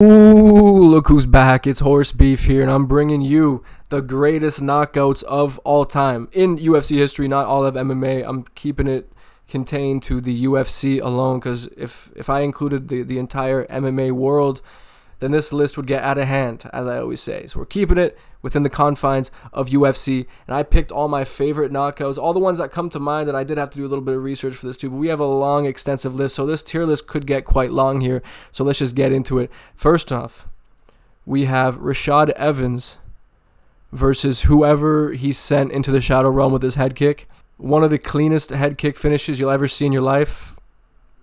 Ooh, look who's back. It's Horse Beef here, and I'm bringing you the greatest knockouts of all time in UFC history, not all of MMA. I'm keeping it contained to the UFC alone because if I included the entire MMA world, then this list would get out of hand, as I always say. So we're keeping it within the confines of UFC, and I picked all my favorite knockouts, all the ones that come to mind, and I did have to do a little bit of research for this too, but we have a long, extensive list, so this tier list could get quite long here, so let's just get into it. First off, we have Rashad Evans versus whoever he sent into the Shadow Realm with his head kick. One of the cleanest head kick finishes you'll ever see in your life.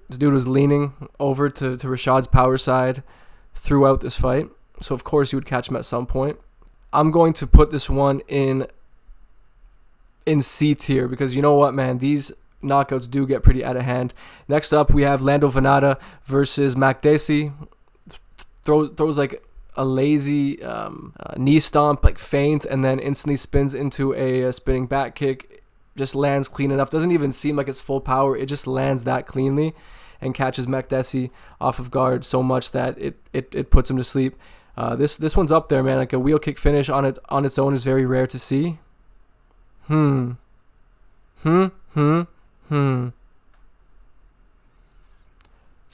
This dude was leaning over to Rashad's power side throughout this fight, so of course you would catch him at some point. I'm going to put this one in C tier because you know what, man, these knockouts do get pretty out of hand. Next up, we have Lando Venata versus Makdessi. Throws like a lazy knee stomp, like feint, and then instantly spins into a spinning back kick. Just lands clean enough. Doesn't even seem like it's full power. It just lands that cleanly and catches Makdessi off of guard so much that it puts him to sleep. This one's up there, man. Like a wheel kick finish on its own is very rare to see. It's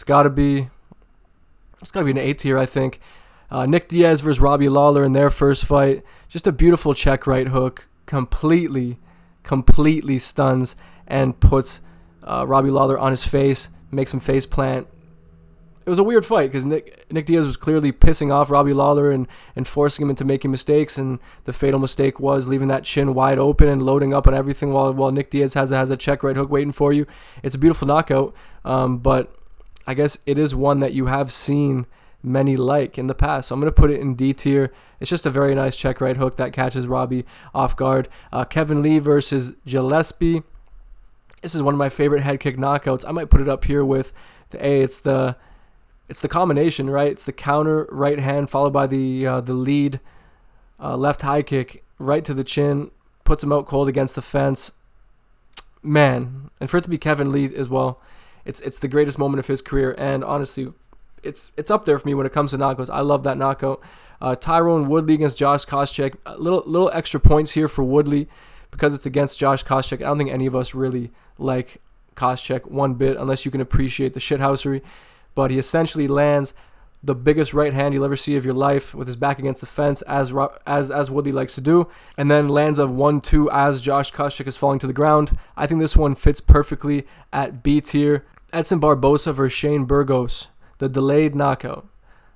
gotta be an A tier, I think. Nick Diaz versus Robbie Lawler in their first fight. Just a beautiful check right hook. Completely stuns and puts Robbie Lawler on his face. Makes him face plant. It was a weird fight because Nick Diaz was clearly pissing off Robbie Lawler and forcing him into making mistakes, and the fatal mistake was leaving that chin wide open and loading up on everything while Nick Diaz has a check right hook waiting for you. It's a beautiful knockout, but I guess it is one that you have seen many like in the past, so I'm going to put it in D tier. It's just a very nice check right hook that catches Robbie off guard. Kevin Lee versus Gillespie. This is one of my favorite head kick knockouts. I might put it up here with the A. It's the combination, right? It's the counter right hand followed by the lead left high kick right to the chin, puts him out cold against the fence. Man, and for it to be Kevin Lee as well, it's the greatest moment of his career, and honestly, it's up there for me when it comes to knockouts. I love that knockout. Tyrone Woodley against Josh Koscheck. Little extra points here for Woodley because it's against Josh Koscheck. I don't think any of us really like Koscheck one bit unless you can appreciate the shithousery. But he essentially lands the biggest right hand you'll ever see of your life with his back against the fence, as Woodley likes to do, and then lands a 1-2 as Josh Koscheck is falling to the ground. I think this one fits perfectly at B tier. Edson Barbosa versus Shane Burgos, the delayed knockout,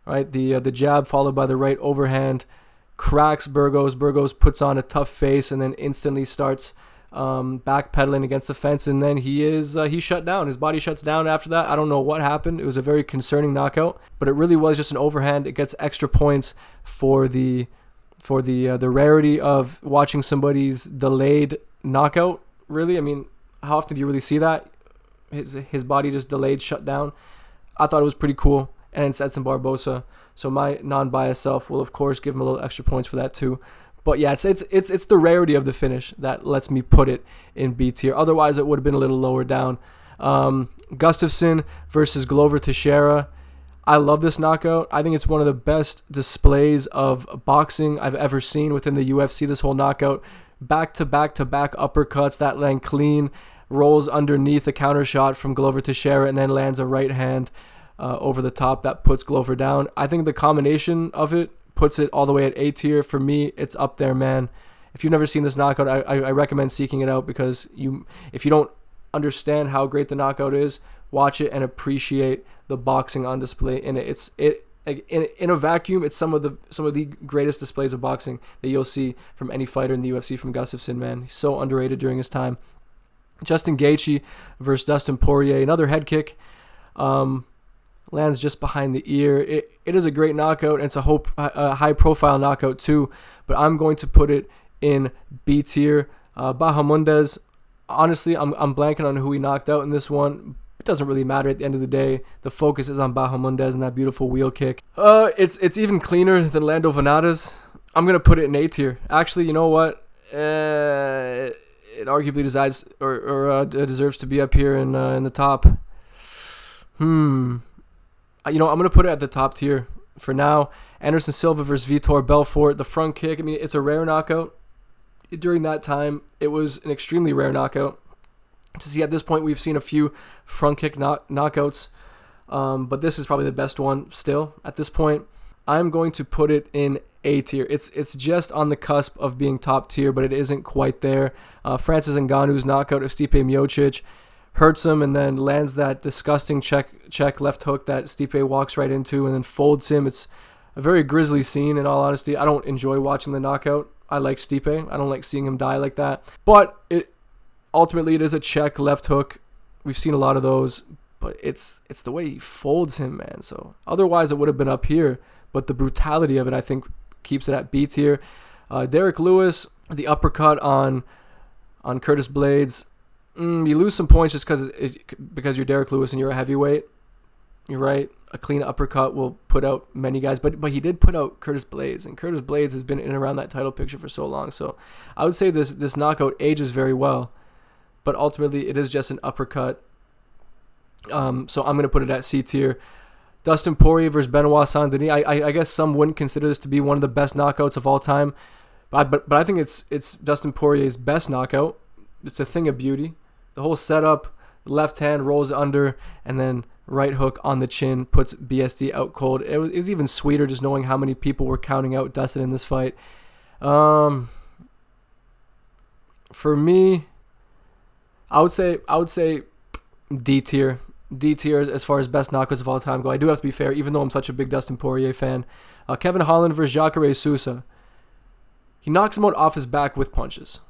right? The jab followed by the right overhand cracks Burgos. Burgos puts on a tough face and then instantly starts backpedaling against the fence, and then he's shut down. His body shuts down after that. I don't know what happened. It was a very concerning knockout, but it really was just an overhand. It gets extra points for the rarity of watching somebody's delayed knockout. Really, I mean, how often do you really see that? His body just delayed, shut down. I thought it was pretty cool, and it's Edson Barbosa. So my non-biased self will of course give him a little extra points for that too. But yeah, it's the rarity of the finish that lets me put it in B tier. Otherwise, it would have been a little lower down. Gustafsson versus Glover Teixeira. I love this knockout. I think it's one of the best displays of boxing I've ever seen within the UFC. This whole knockout, back to back uppercuts that land clean, rolls underneath a counter shot from Glover Teixeira, and then lands a right hand over the top that puts Glover down. I think the combination of it puts it all the way at A tier. For me, it's up there, man. If you've never seen this knockout, I recommend seeking it out because if you don't understand how great the knockout is, watch it and appreciate the boxing on display in it. In a vacuum, it's some of the greatest displays of boxing that you'll see from any fighter in the UFC from Gustafsson, man. He's so underrated during his time. Justin Gaethje versus Dustin Poirier, another head kick. Lands just behind the ear. It is a great knockout, and it's a high-profile knockout too, but I'm going to put it in B tier. Bahamundes, honestly, I'm blanking on who he knocked out in this one. It doesn't really matter at the end of the day. The focus is on Bahamundes and that beautiful wheel kick. It's even cleaner than Lando Venata's. I'm going to put it in A tier. Actually, you know what? It arguably deserves to be up here in the top. I'm going to put it at the top tier for now. Anderson Silva versus Vitor Belfort. The front kick, I mean, it's a rare knockout. During that time, it was an extremely rare knockout. To see at this point, we've seen a few front kick knockouts, but this is probably the best one still at this point. I'm going to put it in A tier. It's just on the cusp of being top tier, but it isn't quite there. Francis Ngannou's knockout of Stipe Miocic hurts him and then lands that disgusting check left hook that Stipe walks right into and then folds him. It's a very grisly scene, in all honesty. I don't enjoy watching the knockout. I like Stipe. I don't like seeing him die like that. But ultimately, it is a check left hook. We've seen a lot of those, but it's the way he folds him, man. So otherwise, it would have been up here. But the brutality of it, I think, keeps it at B tier. Derek Lewis, the uppercut on Curtis Blades. You lose some points just because you're Derek Lewis and you're a heavyweight. You're right. A clean uppercut will put out many guys, but he did put out Curtis Blades, and Curtis Blades has been in and around that title picture for so long. So I would say this knockout ages very well, but ultimately it is just an uppercut. So I'm going to put it at C tier. Dustin Poirier versus Benoit Saint-Denis. I guess some wouldn't consider this to be one of the best knockouts of all time, but I think it's Dustin Poirier's best knockout. It's a thing of beauty. The whole setup, left hand rolls under, and then right hook on the chin puts BSD out cold. It was even sweeter just knowing how many people were counting out Dustin in this fight. For me, I would say D tier. D tier as far as best knockouts of all time go. I do have to be fair, even though I'm such a big Dustin Poirier fan. Kevin Holland versus Jacare Souza. He knocks him out off his back with punches.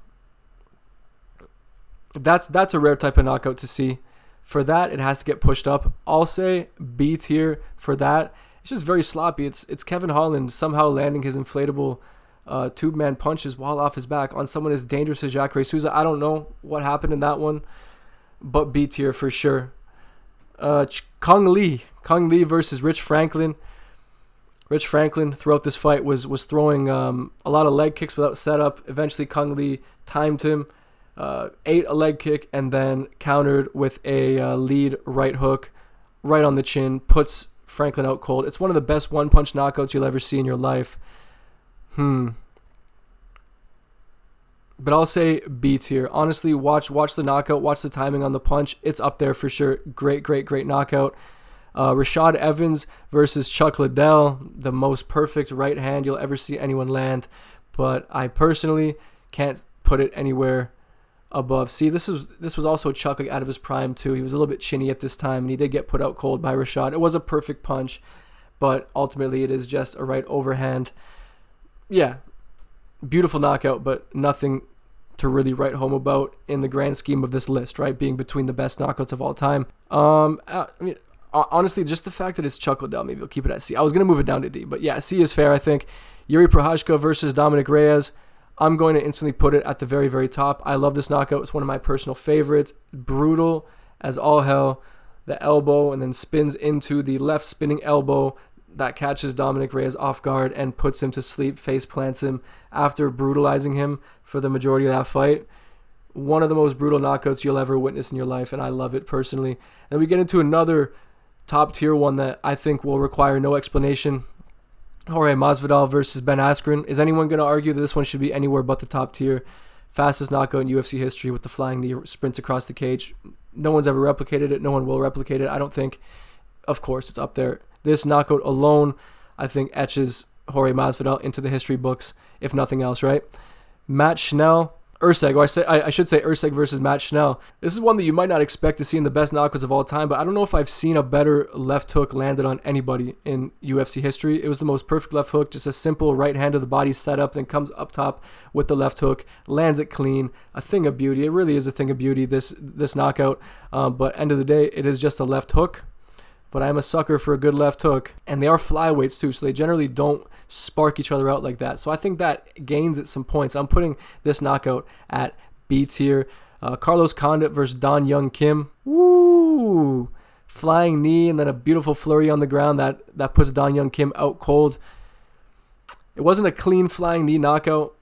That's a rare type of knockout to see. For that, it has to get pushed up. I'll say B tier for that. It's just very sloppy. It's Kevin Holland somehow landing his inflatable tube-man punches while off his back on someone as dangerous as Jacare Souza. I don't know what happened in that one, but B tier for sure. Kong Lee versus Rich Franklin. Rich Franklin throughout this fight was throwing a lot of leg kicks without setup. Eventually, Kong Lee timed him, ate a leg kick, and then countered with a lead right hook right on the chin, puts Franklin out cold. It's one of the best one-punch knockouts you'll ever see in your life. But I'll say B tier. Honestly, watch the knockout, watch the timing on the punch. It's up there for sure. Great knockout. Rashad Evans versus Chuck Liddell, the most perfect right hand you'll ever see anyone land. But I personally can't put it anywhere above. See, this was also Chuck out of his prime too. He was a little bit chinny at this time, and he did get put out cold by Rashad. It was a perfect punch, but ultimately it is just a right overhand. Yeah. Beautiful knockout, but nothing to really write home about in the grand scheme of this list, right? Being between the best knockouts of all time. I mean, honestly, just the fact that it's Chuck Liddell, maybe we'll keep it at C. I was going to move it down to D, but yeah, C is fair, I think. Yuri Prochazka versus Dominic Reyes. I'm going to instantly put it at the very, very top. I love this knockout. It's one of my personal favorites. Brutal as all hell. The elbow and then spins into the left spinning elbow that catches Dominic Reyes off guard and puts him to sleep, face plants him after brutalizing him for the majority of that fight. One of the most brutal knockouts you'll ever witness in your life, and I love it personally. And we get into another top tier one that I think will require no explanation. Jorge Masvidal versus Ben Askren. Is anyone going to argue that this one should be anywhere but the top tier? Fastest knockout in UFC history with the flying knee sprints across the cage. No one's ever replicated it. No one will replicate it, I don't think. Of course, it's up there. This knockout alone, I think, etches Jorge Masvidal into the history books, if nothing else, right? Matt Schnell, Urseg, or I should say Urseg versus Matt Schnell. This is one that you might not expect to see in the best knockouts of all time, but I don't know if I've seen a better left hook landed on anybody in UFC history. It was the most perfect left hook, just a simple right hand of the body setup, then comes up top with the left hook, lands it clean, a thing of beauty. It really is a thing of beauty, this knockout, but end of the day, it is just a left hook. But I'm a sucker for a good left hook. And they are flyweights too, so they generally don't spark each other out like that. So I think that gains it some points. I'm putting this knockout at B tier. Carlos Condit versus Don Young Kim. Woo! Flying knee and then a beautiful flurry on the ground that puts Don Young Kim out cold. It wasn't a clean flying knee knockout.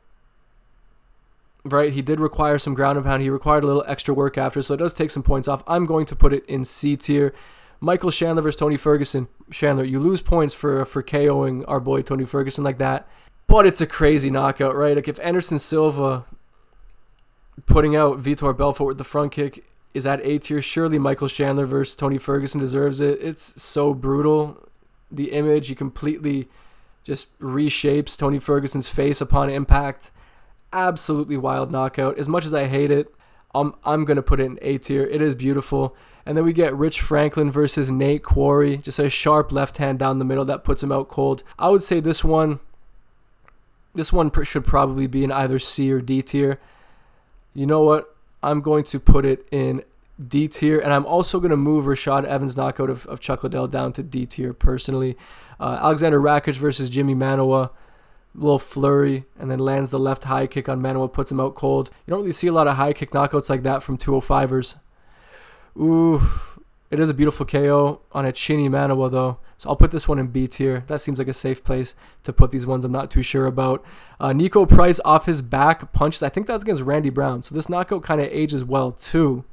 Right, he did require some ground and pound. He required a little extra work after, so it does take some points off. I'm going to put it in C tier. Michael Chandler versus Tony Ferguson. Chandler, you lose points for KOing our boy Tony Ferguson like that. But it's a crazy knockout, right? Like if Anderson Silva putting out Vitor Belfort with the front kick is at A tier, surely Michael Chandler versus Tony Ferguson deserves it. It's so brutal. The image, he completely just reshapes Tony Ferguson's face upon impact. Absolutely wild knockout. As much as I hate it, I'm going to put it in A tier. It is beautiful. And then we get Rich Franklin versus Nate Quarry. Just a sharp left hand down the middle that puts him out cold. I would say this one should probably be in either C or D tier. You know what? I'm going to put it in D tier, and I'm also going to move Rashad Evans' knockout of Chuck Liddell down to D tier personally. Alexander Rakic versus Jimmy Manoa. A little flurry, and then lands the left high kick on Manoa, puts him out cold. You don't really see a lot of high kick knockouts like that from 205ers. Ooh, it is a beautiful KO on a chinny Manoa, though. So I'll put this one in B tier. That seems like a safe place to put these ones I'm not too sure about. Nico Price off his back punches. I think that's against Randy Brown. So this knockout kind of ages well, too.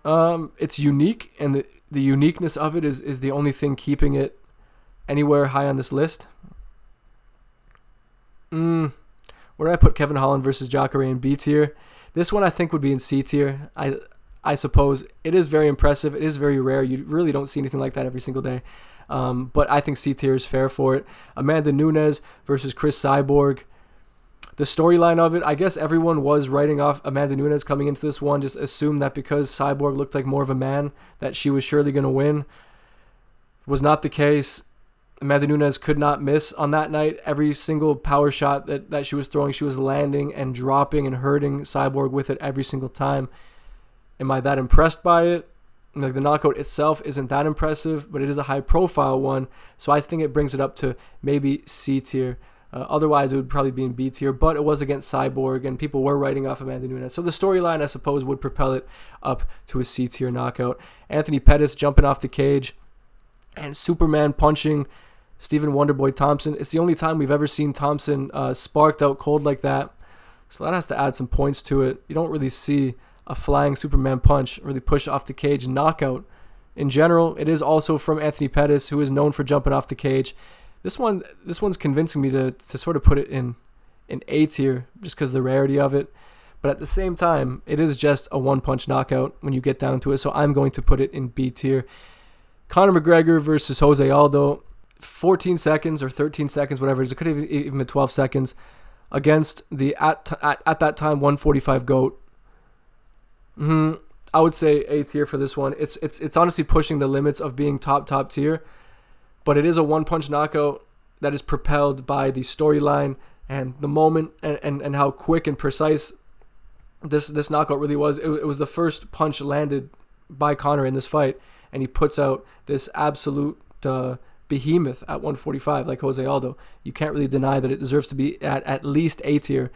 It's unique, and the uniqueness of it is the only thing keeping it anywhere high on this list. Where do I put Kevin Holland versus Jacare in B tier? This one I think would be in C tier. I suppose it is very impressive. It is very rare. You really don't see anything like that every single day. But I think C tier is fair for it. Amanda Nunes versus Chris Cyborg. The storyline of it, I guess everyone was writing off Amanda Nunes coming into this one. Just assumed that because Cyborg looked like more of a man, that she was surely going to win. Was not the case. Amanda Nunes could not miss on that night. Every single power shot that she was throwing, she was landing and dropping and hurting Cyborg with it every single time. Am I that impressed by it? Like the knockout itself isn't that impressive, but it is a high-profile one, so I think it brings it up to maybe C tier. Otherwise, it would probably be in B tier, but it was against Cyborg, and people were writing off Amanda Nunes. So the storyline, I suppose, would propel it up to a C tier knockout. Anthony Pettis jumping off the cage and Superman punching Stephen Wonderboy Thompson. It's the only time we've ever seen Thompson sparked out cold like that. So that has to add some points to it. You don't really see a flying Superman punch really push off the cage knockout. In general, it is also from Anthony Pettis, who is known for jumping off the cage. This one's convincing me to sort of put it in A tier just because of the rarity of it. But at the same time, it is just a one-punch knockout when you get down to it. So I'm going to put it in B tier. Conor McGregor versus Jose Aldo. 14 seconds or 13 seconds, whatever it is. It could have even been 12 seconds against the at that time 145 GOAT. I would say A tier for this one. It's honestly pushing the limits of being top tier, but it is a one-punch knockout that is propelled by the storyline and the moment and how quick and precise this knockout really was. It was the first punch landed by Conor in this fight, and he puts out this absolute behemoth at 145 like Jose Aldo. You can't really deny that it deserves to be at least A tier.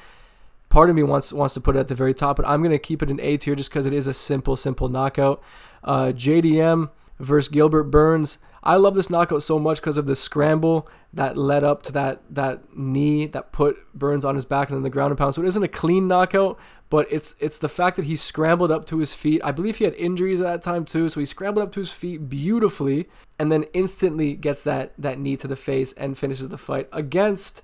Part of me wants to put it at the very top, but I'm going to keep it in A tier just because it is a simple knockout. JDM versus Gilbert Burns. I love this knockout so much because of the scramble that led up to that knee that put Burns on his back and then the ground and pound. So it isn't a clean knockout, but it's the fact that he scrambled up to his feet. I believe he had injuries at that time too, so he scrambled up to his feet beautifully and then instantly gets that knee to the face and finishes the fight against,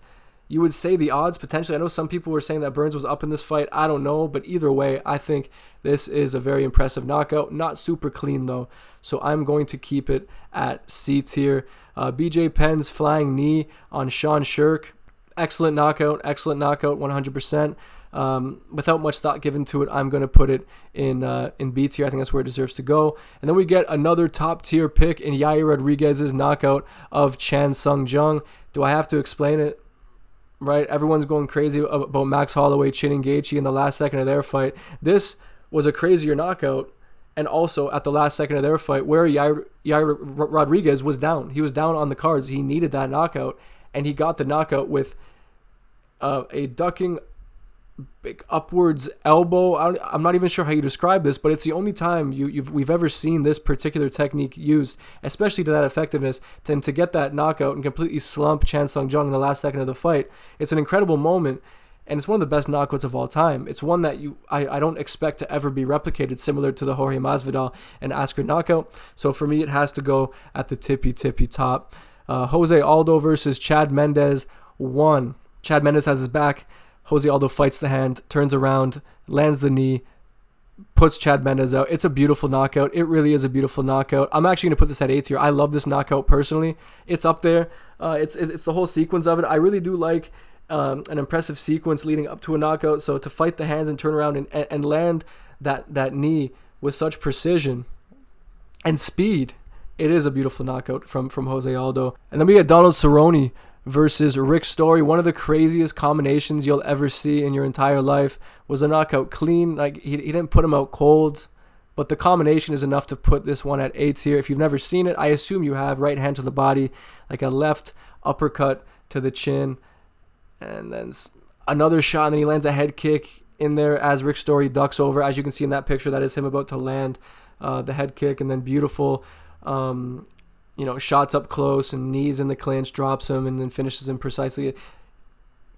you would say, the odds potentially. I know some people were saying that Burns was up in this fight. I don't know, but either way, I think this is a very impressive knockout. Not super clean though, so I'm going to keep it at C tier. BJ Penn's flying knee on Sean Shirk. Excellent knockout, 100%. Without much thought given to it, I'm going to put it in B tier. I think that's where it deserves to go. And then we get another top tier pick in Yair Rodriguez's knockout of Chan Sung Jung. Do I have to explain it? Right, everyone's going crazy about Max Holloway chinning Gaethje in the last second of their fight. This was a crazier knockout, and also at the last second of their fight, where Yair Rodriguez was down. He was down on the cards. He needed that knockout, and he got the knockout with a ducking big upwards elbow. I'm not even sure how you describe this, but it's the only time we've ever seen this particular technique used, especially to that effectiveness, to get that knockout and completely slump Chan Sung Jung in the last second of the fight. It's an incredible moment, And it's one of the best knockouts of all time. It's one that I don't expect to ever be replicated, similar to the Jorge Masvidal and Askren knockout. So for me, it has to go at the tippy top. Jose Aldo versus Chad Mendes 1. Chad Mendes has his back. Jose Aldo fights the hand, turns around, lands the knee, puts Chad Mendes out. It's a beautiful knockout. It really is a beautiful knockout. I'm actually going to put this at A tier. I love this knockout personally. It's up there. It's the whole sequence of it. I really do like an impressive sequence leading up to a knockout. So to fight the hands and turn around and land that knee with such precision and speed, it is a beautiful knockout from Jose Aldo. And then we got Donald Cerrone versus Rick Story. One of the craziest combinations you'll ever see in your entire life. Was a knockout clean. Like he didn't put him out cold, but the combination is enough to put this one at A tier. If you've never seen it, I assume you have. Right hand to the body, like a left uppercut to the chin, and then another shot, and then he lands a head kick in there as Rick Story ducks over. As you can see in that picture, that is him about to land the head kick, and then beautiful shots up close and knees in the clinch, drops him, and then finishes him precisely.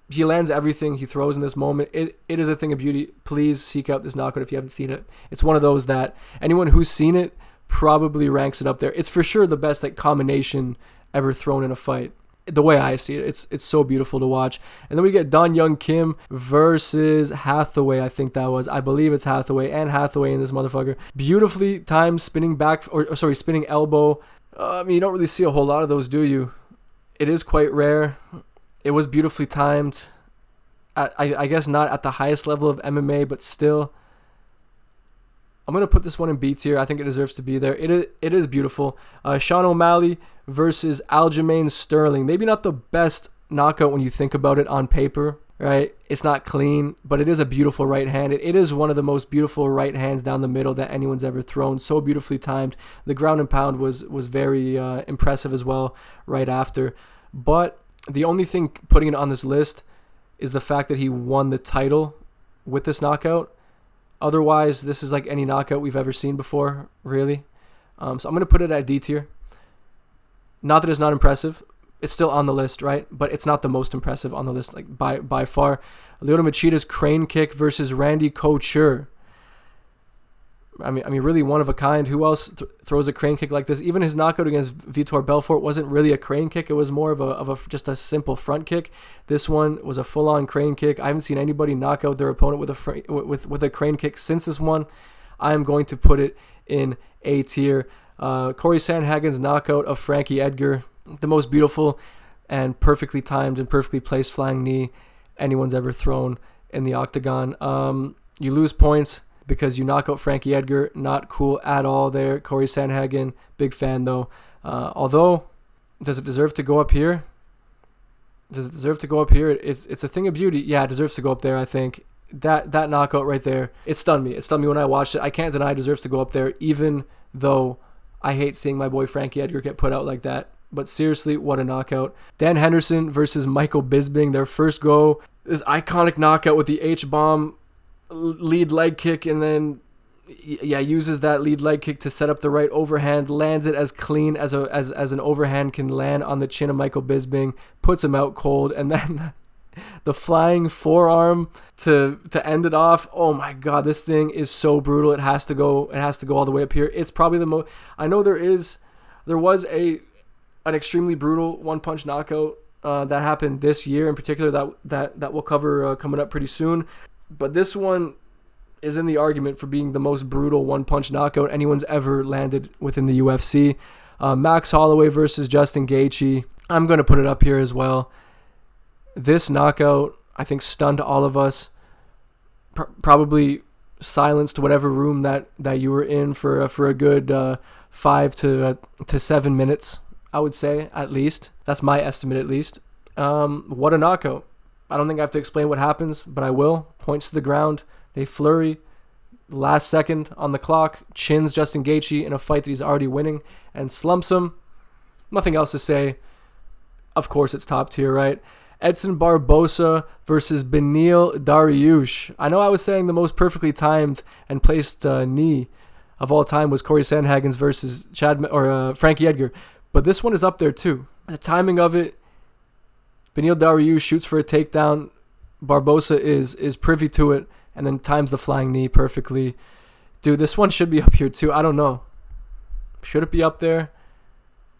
He lands everything he throws in this moment. It is a thing of beauty. Please seek out this knockout if you haven't seen it. It's one of those that anyone who's seen it probably ranks it up there. It's for sure the best combination ever thrown in a fight. The way I see it, it's so beautiful to watch. And then we get Don Young Kim versus Hathaway. I think that was. I believe it's Hathaway and Hathaway in this motherfucker. Beautifully timed spinning spinning elbow. You don't really see a whole lot of those, do you? It is quite rare. It was beautifully timed. I guess not at the highest level of MMA, but still. I'm going to put this one in B tier. I think it deserves to be there. It is beautiful. Sean O'Malley versus Aljamain Sterling. Maybe not the best knockout when you think about it on paper, right? It's not clean, but it is a beautiful right hand. It is one of the most beautiful right hands down the middle that anyone's ever thrown. So beautifully timed. The ground and pound was very impressive as well right after. But the only thing putting it on this list is the fact that he won the title with this knockout. Otherwise, this is like any knockout we've ever seen before, really. So I'm going to put it at D tier. Not that it's not impressive. It's still on the list, right? But it's not the most impressive on the list, like by far. Lyoto Machida's crane kick versus Randy Couture. I mean, really one of a kind. Who else throws a crane kick like this? Even his knockout against Vitor Belfort wasn't really a crane kick. It was more of just a simple front kick. This one was a full-on crane kick. I haven't seen anybody knock out their opponent with a crane kick since this one. I am going to put it in A tier. Corey Sandhagen's knockout of Frankie Edgar, the most beautiful and perfectly timed and perfectly placed flying knee anyone's ever thrown in the octagon. You lose points because you knock out Frankie Edgar. Not cool at all there. Corey Sandhagen, big fan though. Although, does it deserve to go up here? Does it deserve to go up here? It's a thing of beauty. Yeah, it deserves to go up there, I think. That knockout right there, it stunned me. It stunned me when I watched it. I can't deny it deserves to go up there, even though I hate seeing my boy Frankie Edgar get put out like that. But seriously, what a knockout. Dan Henderson versus Michael Bisping, their first go. This iconic knockout with the H-bomb lead leg kick, and then uses that lead leg kick to set up the right overhand, lands it as clean as an overhand can land on the chin of Michael Bisping, puts him out cold, and then the flying forearm to end it off. Oh my god, this thing is so brutal. It has to go all the way up here. It's probably the most. I know there was an extremely brutal one punch knockout that happened this year in particular that we'll cover coming up pretty soon. But this one is in the argument for being the most brutal one-punch knockout anyone's ever landed within the UFC. Max Holloway versus Justin Gaethje. I'm going to put it up here as well. This knockout, I think, stunned all of us. Probably silenced whatever room that you were in for a good 5 to 7 minutes, I would say, at least. That's my estimate, at least. What a knockout. I don't think I have to explain what happens, but I will. Points to the ground. They flurry. Last second on the clock. Chins Justin Gaethje in a fight that he's already winning and slumps him. Nothing else to say. Of course, it's top tier, right? Edson Barbosa versus Beneil Dariush. I know I was saying the most perfectly timed and placed knee of all time was Corey Sandhagen's versus Frankie Edgar, but this one is up there too. The timing of it. Beneil Dariush shoots for a takedown, Barbosa is privy to it and then times the flying knee perfectly. Dude, this one should be up here too. I don't know. Should it be up there?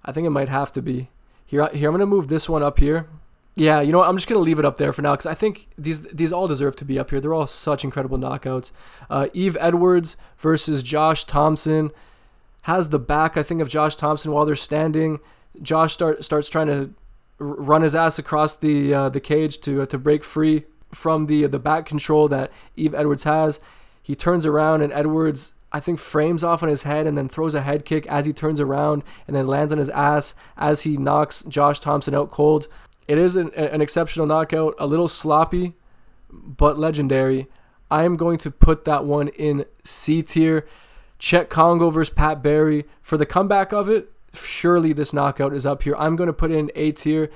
I think it might have to be. Here, I'm going to move this one up here. Yeah, you know what? I'm just going to leave it up there for now because I think these all deserve to be up here. They're all such incredible knockouts. Eve Edwards versus Josh Thompson. Has the back, I think, of Josh Thompson while they're standing. Josh starts trying to run his ass across the cage to break free from the back control that Eve Edwards has. He turns around and Edwards, I think, frames off on his head and then throws a head kick as he turns around and then lands on his ass as he knocks Josh Thompson out cold. It is an exceptional knockout, a little sloppy, but legendary. I am going to put that one in C tier. Chet Congo versus Pat Barry. For the comeback of it, surely this knockout is up here. I'm going to put it in A tier.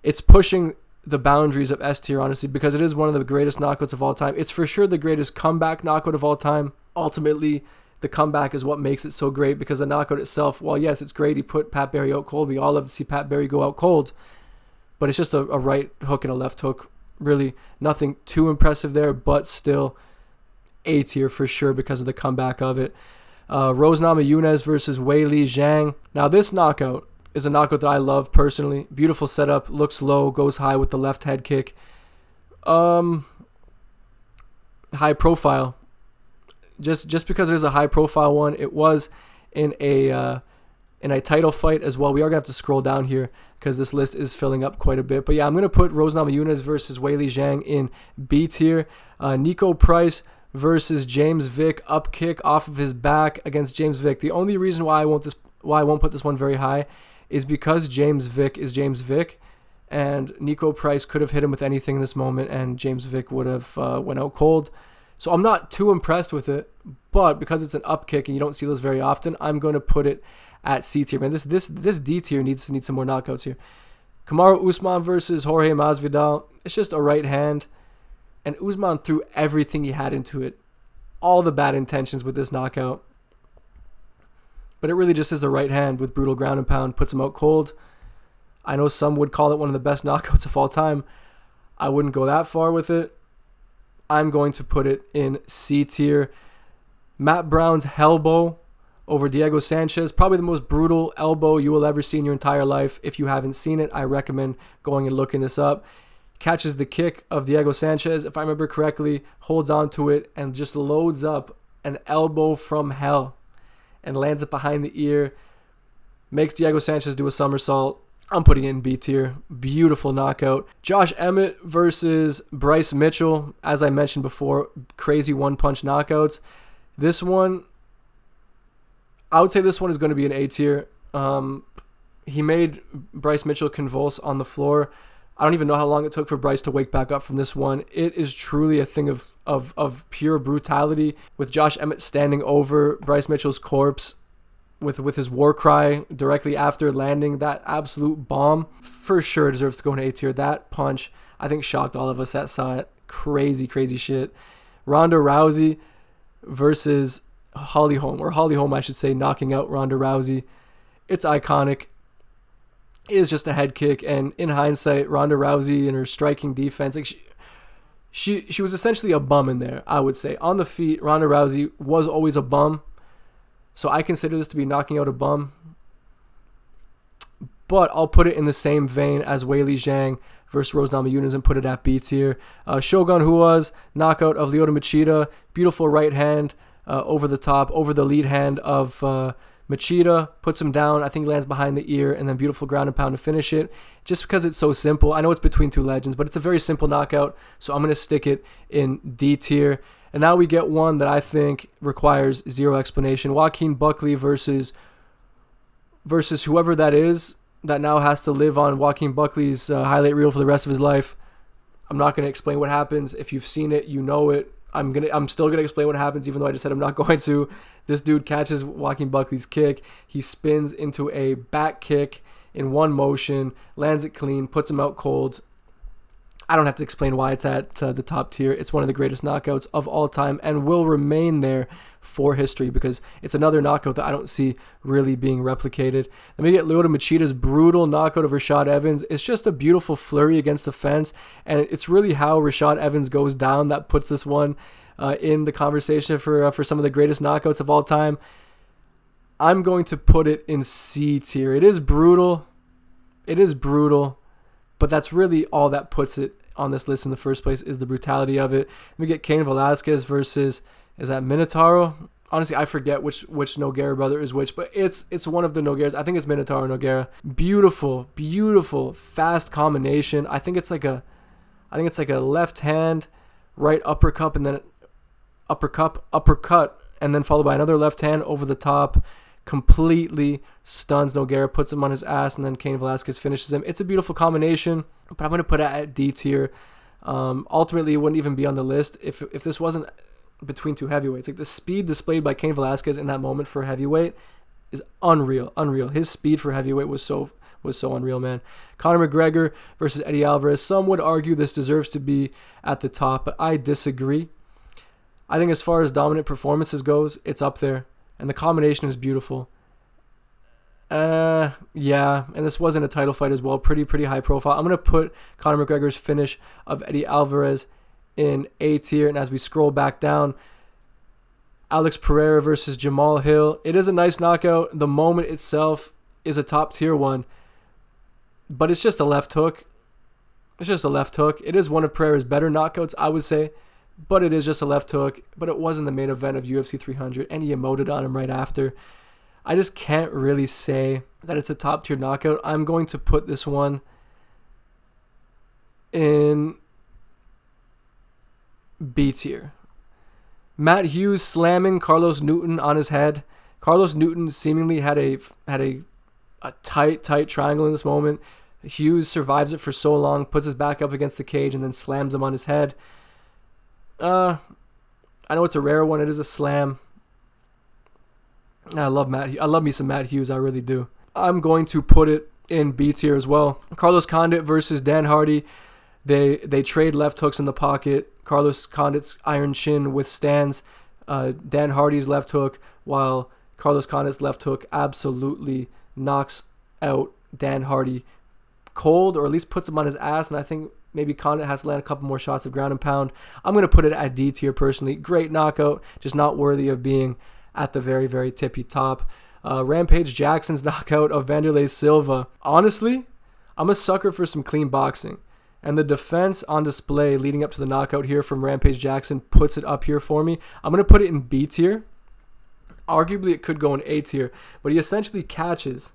It's pushing the boundaries of S tier, honestly, because it is one of the greatest knockouts of all time. It's for sure the greatest comeback knockout of all time. Ultimately, the comeback is what makes it so great because the knockout itself, while yes, it's great, he put Pat Barry out cold. We all love to see Pat Barry go out cold. But it's just a right hook and a left hook. Really nothing too impressive there, but still A tier for sure because of the comeback of it. Rose Namajunas versus Weili Zhang. Now this knockout is a knockout that I love personally. Beautiful setup, looks low, goes high with the left head kick. High profile. Just because it is a high profile one, it was in a title fight as well. We are going to have to scroll down here because this list is filling up quite a bit. But yeah, I'm going to put Rose Namajunas versus Weili Zhang in B tier. Nico Price versus James Vick, up kick off of his back against James Vick. The only reason why I won't put this one very high is because James Vick is James Vick, and Nico Price could have hit him with anything in this moment, and James Vick would have went out cold. So I'm not too impressed with it, but because it's an up kick and you don't see those very often, I'm going to put it at C tier. Man, this D tier needs some more knockouts here. Kamaru Usman versus Jorge Masvidal. It's just a right hand, and Usman threw everything he had into it. All the bad intentions with this knockout. But it really just is a right hand with brutal ground and pound. Puts him out cold. I know some would call it one of the best knockouts of all time. I wouldn't go that far with it. I'm going to put it in C tier. Matt Brown's elbow over Diego Sanchez. Probably the most brutal elbow you will ever see in your entire life. If you haven't seen it, I recommend going and looking this up. Catches the kick of Diego Sanchez, if I remember correctly, holds on to it and just loads up an elbow from hell and lands it behind the ear. Makes Diego Sanchez do a somersault. I'm putting it in B tier. Beautiful knockout. Josh Emmett versus Bryce Mitchell. As I mentioned before, crazy one-punch knockouts. This one, I would say this one is going to be an A tier. He made Bryce Mitchell convulse on the floor. I don't even know how long it took for Bryce to wake back up from this one. It is truly a thing of pure brutality, with Josh Emmett standing over Bryce Mitchell's corpse with his war cry directly after landing that absolute bomb. For sure deserves to go in A tier. That punch, I think, shocked all of us that saw it. Crazy, crazy shit. Ronda Rousey versus Holly Holm, or Holly Holm, I should say, knocking out Ronda Rousey. It's iconic. It is just a head kick, and in hindsight, Ronda Rousey and her striking defense, like she was essentially a bum in there, I would say. On the feet, Ronda Rousey was always a bum, so I consider this to be knocking out a bum. But I'll put it in the same vein as Weili Zhang versus Rose Namajunas and put it at B tier. Shogun Ruas, knockout of Lyoto Machida. Beautiful right hand over the top, over the lead hand of Machida, puts him down. I think he lands behind the ear, and then beautiful ground and pound to finish it. Just because it's so simple. I know it's between two legends, but it's a very simple knockout, so I'm going to stick it in D tier. And now we get one that I think requires zero explanation. Joaquin Buckley versus whoever that is that now has to live on Joaquin Buckley's highlight reel for the rest of his life. I'm not going to explain what happens. If you've seen it, you know it. I'm still gonna explain what happens, even though I just said I'm not going to. This dude catches Joaquin Buckley's kick. He spins into a back kick in one motion, lands it clean, puts him out cold. I don't have to explain why it's at the top tier. It's one of the greatest knockouts of all time and will remain there for history because it's another knockout that I don't see really being replicated. Then we get Lyoto Machida's brutal knockout of Rashad Evans. It's just a beautiful flurry against the fence, and it's really how Rashad Evans goes down that puts this one in the conversation for some of the greatest knockouts of all time. I'm going to put it in C tier. It is brutal. But that's really all that puts it on this list in the first place is the brutality of it. We get Cain Velasquez versus, is that Minotauro? Honestly, I forget which Nogueira brother is which, but it's one of the Nogueiras. I think it's Minotauro Nogueira. Beautiful, fast combination. I think it's like a left hand, right uppercut, and then uppercut, and then followed by another left hand over the top. Completely stuns Nogueira, puts him on his ass, and then Cain Velasquez finishes him. It's a beautiful combination, but I'm going to put it at D tier. Ultimately, it wouldn't even be on the list if this wasn't between two heavyweights. Like the speed displayed by Cain Velasquez in that moment for heavyweight is unreal. His speed for heavyweight was so unreal, man. Conor McGregor versus Eddie Alvarez. Some would argue this deserves to be at the top, but I disagree. I think as far as dominant performances goes, it's up there. And the combination is beautiful. Yeah, and this wasn't a title fight as well. Pretty high profile. I'm going to put Conor McGregor's finish of Eddie Alvarez in A tier. And as we scroll back down, Alex Pereira versus Jamal Hill. It is a nice knockout. The moment itself is a top tier one. But it's just a left hook. It is one of Pereira's better knockouts, I would say. But it is just a left hook. But it wasn't the main event of UFC 300. And he emoted on him right after. I just can't really say that it's a top tier knockout. I'm going to put this one in B tier. Matt Hughes slamming Carlos Newton on his head. Carlos Newton seemingly had a tight triangle in this moment. Hughes survives it for so long, puts his back up against the cage, and then slams him on his head. I know it's a rare one. It is a slam. I love me some Matt Hughes. I really do. I'm going to put it in B tier as well. Carlos Condit versus Dan Hardy. They trade left hooks in the pocket. Carlos Condit's iron chin withstands Dan Hardy's left hook, while Carlos Condit's left hook absolutely knocks out Dan Hardy cold, or at least puts him on his ass. And I think maybe Condit has to land a couple more shots of ground and pound. I'm going to put it at D tier personally. Great knockout, just not worthy of being at the very, very tippy top. Rampage Jackson's knockout of Wanderlei Silva. Honestly, I'm a sucker for some clean boxing. And the defense on display leading up to the knockout here from Rampage Jackson puts it up here for me. I'm going to put it in B tier. Arguably, it could go in A tier. But he essentially catches.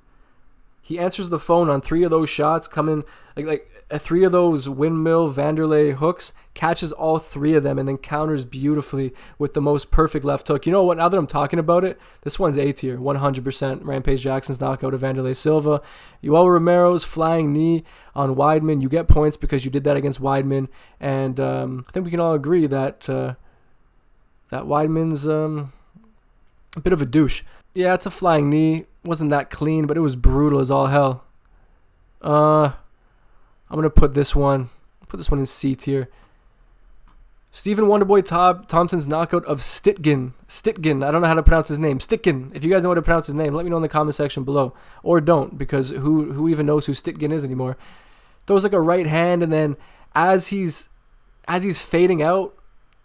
He answers the phone on 3 of those shots, coming like 3 of those windmill Wanderlei hooks, catches all 3 of them, and then counters beautifully with the most perfect left hook. You know what? Now that I'm talking about it, this one's A tier, 100%. Rampage Jackson's knockout of Wanderlei Silva. Yoel Romero's flying knee on Weidman. You get points because you did that against Weidman, and I think we can all agree that that Weidman's a bit of a douche. Yeah, it's a flying knee. Wasn't that clean, but it was brutal as all hell. I'm gonna put this one in C tier. Stephen Wonderboy Thompson's knockout of Stitgen. I don't know how to pronounce his name. Stitgen. If you guys know how to pronounce his name, let me know in the comment section below, or don't, because who even knows who Stitgen is anymore? Throws like a right hand, and then as he's fading out,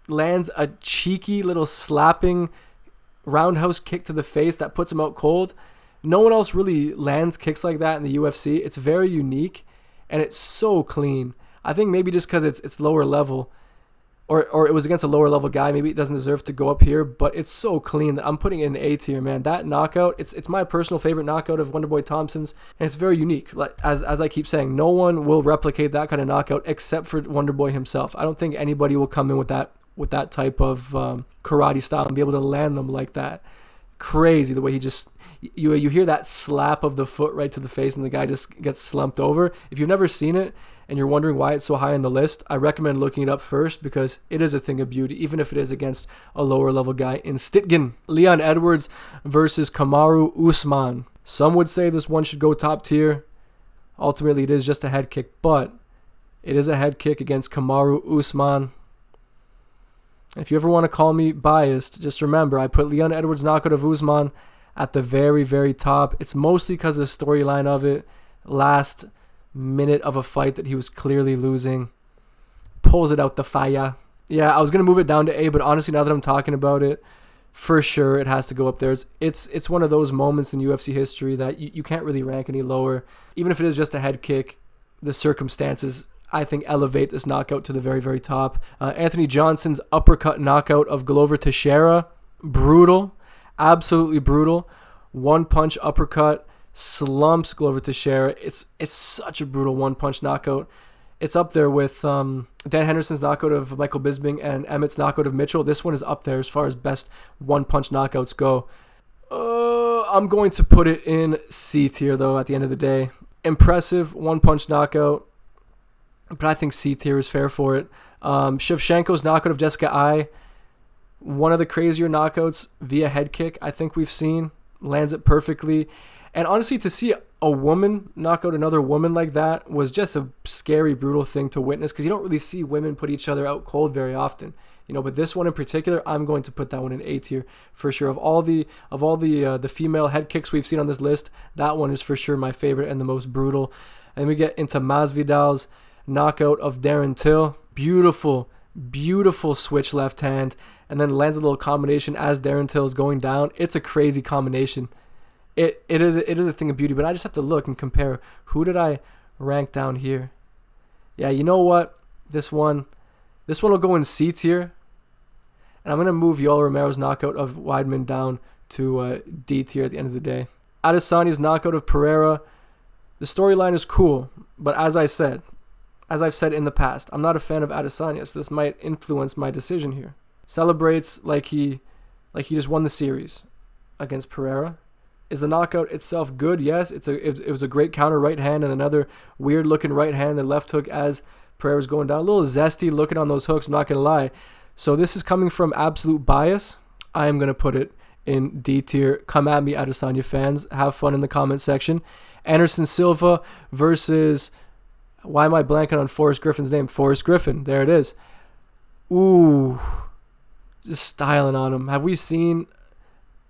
lands a cheeky little slapping roundhouse kick to the face that puts him out cold. No one else really lands kicks like that in the UFC. It's very unique, and it's so clean. I think maybe just because it's lower level, or it was against a lower level guy, maybe it doesn't deserve to go up here, but it's so clean that I'm putting it in A tier, man. That knockout, it's my personal favorite knockout of Wonderboy Thompson's, and it's very unique. Like as I keep saying, no one will replicate that kind of knockout except for Wonderboy himself. I don't think anybody will come in with that type of karate style and be able to land them like that. Crazy the way he just, you hear that slap of the foot right to the face, and the guy just gets slumped over. If you've never seen it and you're wondering why it's so high on the list, I recommend looking it up first, because it is a thing of beauty, even if it is against a lower level guy in Stitgen. Leon Edwards versus Kamaru Usman. Some would say this one should go top tier. Ultimately, it is just a head kick, but It is a head kick against Kamaru Usman. If you ever want to call me biased, just remember I put Leon Edwards' knockout of Usman at the very, very top. It's mostly because of the storyline of it. Last minute of a fight that he was clearly losing. Pulls it out the fire. Yeah, I was going to move it down to A, but honestly, now that I'm talking about it, for sure it has to go up there. It's one of those moments in UFC history that you can't really rank any lower. Even if it is just a head kick, the circumstances, I think, elevate this knockout to the very, very top. Anthony Johnson's uppercut knockout of Glover Teixeira. Brutal. Absolutely brutal. One-punch uppercut. Slumps Glover Teixeira. It's such a brutal one-punch knockout. It's up there with Dan Henderson's knockout of Michael Bisping and Emmett's knockout of Mitchell. This one is up there as far as best one-punch knockouts go. I'm going to put it in C tier, though, at the end of the day. Impressive one-punch knockout, but I think C tier is fair for it. Shevchenko's knockout of Jessica Ai, one of the crazier knockouts via head kick I think we've seen. Lands it perfectly. And honestly, to see a woman knock out another woman like that was just a scary, brutal thing to witness, because you don't really see women put each other out cold very often. But this one in particular, I'm going to put that one in A tier for sure. Of all the female head kicks we've seen on this list, that one is for sure my favorite and the most brutal. And we get into Masvidal's knockout of Darren Till. Beautiful, beautiful switch left hand, and then lands a little combination as Darren Till is going down. It's a crazy combination. It is a thing of beauty, but I just have to look and compare. Who did I rank down here? Yeah, you know what? This one will go in C tier. And I'm going to move Yoel Romero's knockout of Weidman down to D tier at the end of the day. Adesanya's knockout of Pereira. The storyline is cool, but as I've said in the past, I'm not a fan of Adesanya, so this might influence my decision here. Celebrates like he just won the series against Pereira. Is the knockout itself good? Yes, it was a great counter right hand and another weird looking right hand and left hook as Pereira's going down. A little zesty looking on those hooks, I'm not going to lie. So this is coming from absolute bias. I am going to put it in D tier. Come at me, Adesanya fans. Have fun in the comment section. Anderson Silva versus... Why am I blanking on Forrest Griffin's name? Forrest Griffin. There it is. Ooh. Just styling on him. Have we seen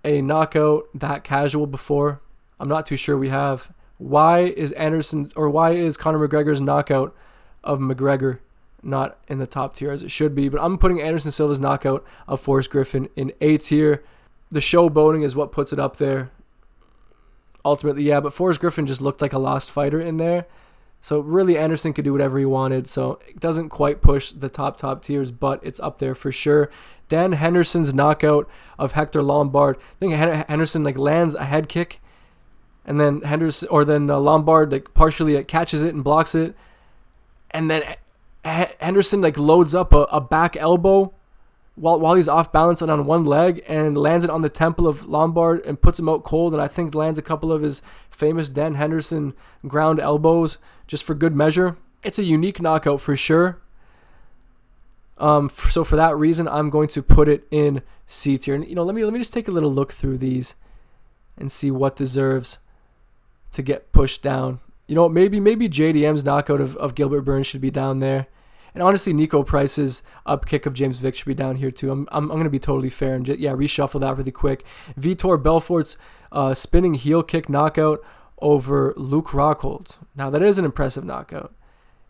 a knockout that casual before? I'm not too sure we have. Why is Conor McGregor's knockout of McGregor not in the top tier as it should be? But I'm putting Anderson Silva's knockout of Forrest Griffin in A tier. The showboating is what puts it up there. Ultimately, yeah, but Forrest Griffin just looked like a lost fighter in there. So really, Anderson could do whatever he wanted. So it doesn't quite push the top tiers, but it's up there for sure. Dan Henderson's knockout of Hector Lombard. I think Henderson lands a head kick, and then Lombard partially catches it and blocks it, and then Henderson loads up a back elbow while he's off balance and on one leg, and lands it on the temple of Lombard and puts him out cold, and I think lands a couple of his famous Dan Henderson ground elbows just for good measure. It's a unique knockout for sure. So for that reason, I'm going to put it in C tier. And let me just take a little look through these and see what deserves to get pushed down. Maybe JDM's knockout of Gilbert Burns should be down there. And honestly, Nico Price's up kick of James Vick should be down here too. I'm going to be totally fair and reshuffle that really quick. Vitor Belfort's spinning heel kick knockout over Luke Rockhold. Now that is an impressive knockout.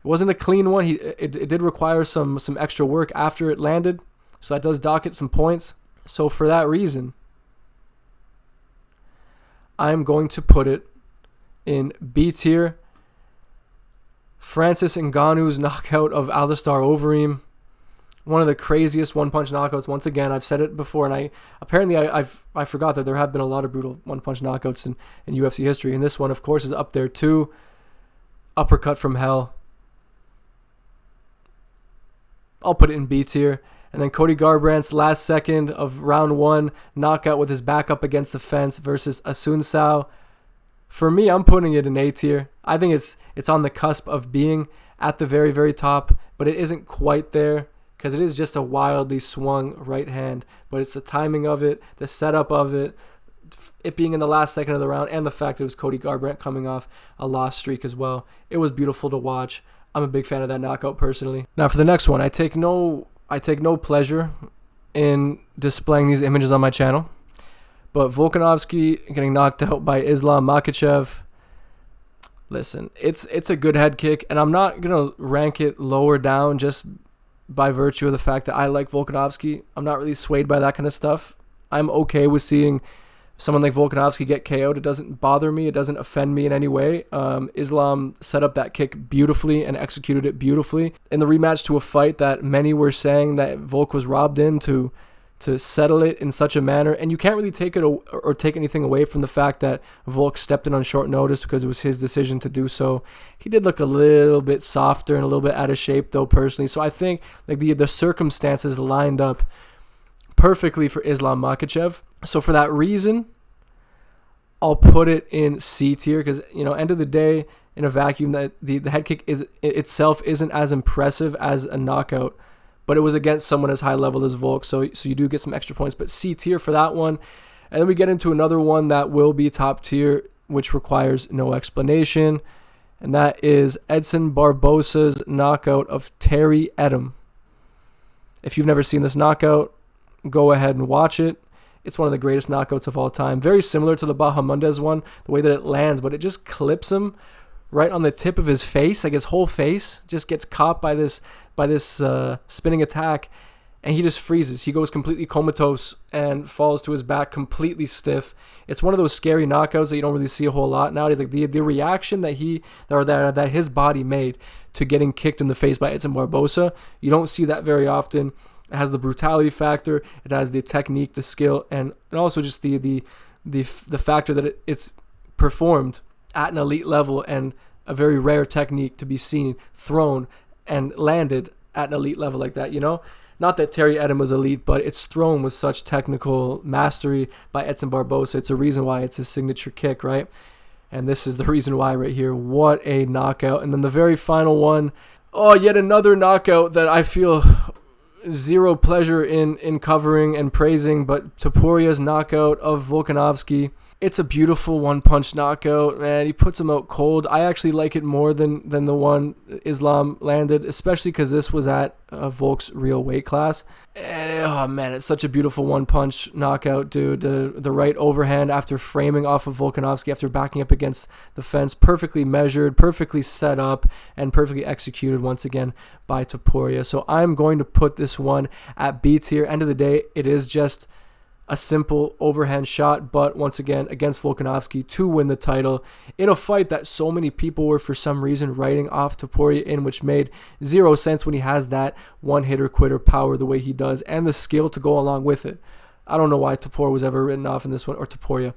It wasn't a clean one. It did require some extra work after it landed, so that does docket some points. So for that reason, I'm going to put it in B tier. Francis Ngannou's knockout of Alistair Overeem, one of the craziest one-punch knockouts. Once again, I've said it before, and I forgot that there have been a lot of brutal one-punch knockouts in UFC history, and this one, of course, is up there too. Uppercut from hell. I'll put it in B tier. And then Cody Garbrandt's last second of round 1 knockout with his back up against the fence versus Asun Sao. For me, I'm putting it in A tier. I think it's on the cusp of being at the very, very top, but it isn't quite there because it is just a wildly swung right hand. But it's the timing of it, the setup of it being in the last second of the round, and the fact that it was Cody Garbrandt coming off a lost streak as well. It was beautiful to watch. I'm a big fan of that knockout personally. Now for the next one, I take no pleasure in displaying these images on my channel, but Volkanovski getting knocked out by Islam Makhachev. Listen, it's a good head kick, and I'm not gonna rank it lower down just by virtue of the fact that I like Volkanovski. I'm not really swayed by that kind of stuff. I'm okay with seeing someone like Volkanovski get KO'd. It doesn't bother me. It doesn't offend me in any way. Islam set up that kick beautifully and executed it beautifully. In the rematch to a fight that many were saying that Volk was robbed in to settle it in such a manner. And you can't really take it or take anything away from the fact that Volk stepped in on short notice because it was his decision to do so. He did look a little bit softer and a little bit out of shape though, personally. So I think like the circumstances lined up perfectly for Islam Makhachev. So for that reason, I'll put it in C tier because, end of the day, in a vacuum, that the head kick itself isn't as impressive as a knockout, but it was against someone as high level as Volk, so you do get some extra points. But C tier for that one. And then we get into another one that will be top tier, which requires no explanation, and that is Edson Barbosa's knockout of Terry Edom. If you've never seen this knockout, go ahead and watch it. It's one of the greatest knockouts of all time. Very similar to the Bahamondes one, the way that it lands, but it just clips him right on the tip of his face. Like his whole face just gets caught by this spinning attack, and he just freezes. He goes completely comatose and falls to his back completely stiff. It's one of those scary knockouts that you don't really see a whole lot nowadays. Like the reaction that his body made to getting kicked in the face by Edson Barbosa, you don't see that very often. It has the brutality factor, it has the technique, the skill, and also just the factor that it's performed at an elite level and a very rare technique to be seen thrown and landed at an elite level like that, Not that Terry Edom was elite, but it's thrown with such technical mastery by Edson Barbosa. It's a reason why it's his signature kick, right? And this is the reason why right here. What a knockout. And then the very final one, yet another knockout that I feel zero pleasure in covering and praising, but Topuria's knockout of Volkanovski. It's a beautiful one-punch knockout, man. He puts him out cold. I actually like it more than the one Islam landed, especially because this was at Volk's real weight class. And, oh, man, it's such a beautiful one-punch knockout, dude. The right overhand after framing off of Volkanovski, after backing up against the fence, perfectly measured, perfectly set up, and perfectly executed once again by Topuria. So I'm going to put this one at B tier. End of the day, it is just a simple overhand shot, but once again, against Volkanovski to win the title in a fight that so many people were for some reason writing off Topuria in, which made zero sense when he has that one-hitter-quitter power the way he does and the skill to go along with it. I don't know why Topuria was ever written off in this one, or Topuria.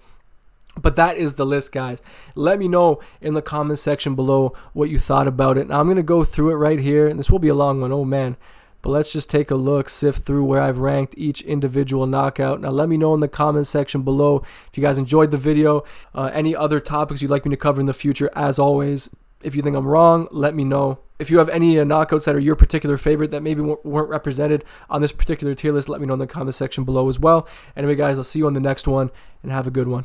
But that is the list, guys. Let me know in the comment section below what you thought about it. Now, I'm going to go through it right here, and this will be a long one. Oh, man. But let's just take a look, sift through where I've ranked each individual knockout. Now, let me know in the comment section below if you guys enjoyed the video, any other topics you'd like me to cover in the future. As always, if you think I'm wrong, let me know. If you have any knockouts that are your particular favorite that maybe weren't represented on this particular tier list, let me know in the comment section below as well. Anyway, guys, I'll see you on the next one, and have a good one.